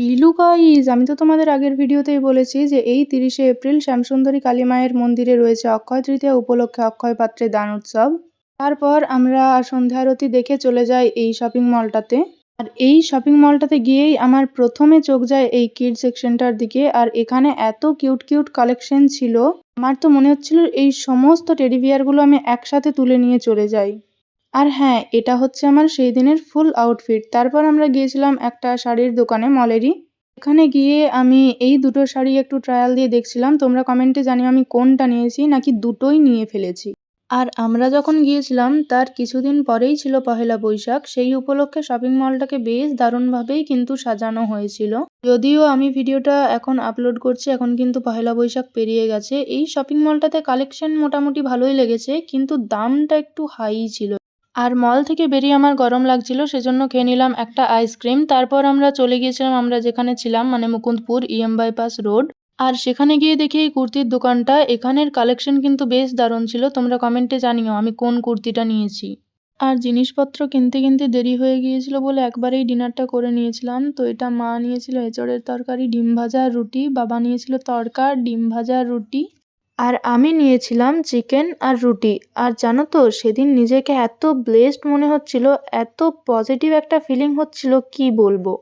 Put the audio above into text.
ইলু guys, আমি তো তোমাদের আগের ভিডিওতেই বলেছি যে এই 30শে এপ্রিল শ্যামসুন্দরী কালী মায়ের মন্দিরে রয়েছে অক্ষয় তৃতীয়া উপলক্ষে অক্ষয় পাত্রে দান উৎসব। তারপর আমরা সন্ধ্যা আরতি দেখে চলে যাই এই শপিং মলটাতে। আর এই শপিং মলটাতে গিয়েই আমার প্রথমে চোখ যায় এই কিড সেকশনটার দিকে। আর এখানে এত কিউট কিউট কালেকশন ছিল, আমার তো মনে হচ্ছিল এই সমস্ত টেডি বিয়ারগুলো আমি একসাথে তুলে নিয়ে চলে যাই। আর হ্যাঁ, এটা হচ্ছে আমার সেই দিনের ফুল আউটফিট। তারপর আমরা গিয়েছিলাম একটা শাড়ির দোকানে, মলেরই। এখানে গিয়ে আমি এই দুটো শাড়ি একটু ট্রায়াল দিয়ে দেখছিলাম। তোমরা কমেন্টে জানিও আমি কোনটা নিয়েছি নাকি দুটোই নিয়ে ফেলেছি। আর আমরা যখন গিয়েছিলাম তার কিছুদিন পরেই ছিল পহেলা বৈশাখ। সেই উপলক্ষে শপিং মলটাকে বেশ দারুণভাবেই কিন্তু সাজানো হয়েছিল। যদিও আমি ভিডিওটা এখন আপলোড করছি, এখন কিন্তু পহেলা বৈশাখ পেরিয়ে গেছে। এই শপিং মলটাতে কালেকশন মোটামুটি ভালোই লেগেছে, কিন্তু দামটা একটু হাই ছিল। আর মল থেকে বেরিয়ে আমার গরম লাগছিল, সেজন্য খেয়ে নিলাম একটা আইসক্রিম। তারপর আমরা চলে গিয়েছিলাম আমরা যেখানে ছিলাম, মানে মুকুন্দপুর ইএম বাইপাস রোড। আর সেখানে গিয়ে দেখি এই কুর্তির দোকানটা। এখানের কালেকশন কিন্তু বেশ দারুণ ছিল। তোমরা কমেন্টে জানিও আমি কোন কুর্তিটা নিয়েছি। আর জিনিসপত্র কিনতে কিনতে দেরি হয়ে গিয়েছিল বলে একবারেই ডিনারটা করে নিয়েছিলাম। তো এটা মা নিয়েছিল এঁচড়ের তরকারি, ডিম ভাজা, রুটি। বাবা নিয়েছিল তড়কা, ডিম ভাজা, রুটি। আর আমি নিয়েছিলাম চিকেন আর রুটি। আর জানো তো, সেদিন নিজেকে এত ব্লেসড মনে হচ্ছিল, এত পজিটিভ একটা ফিলিং হচ্ছিল, কি বলবো।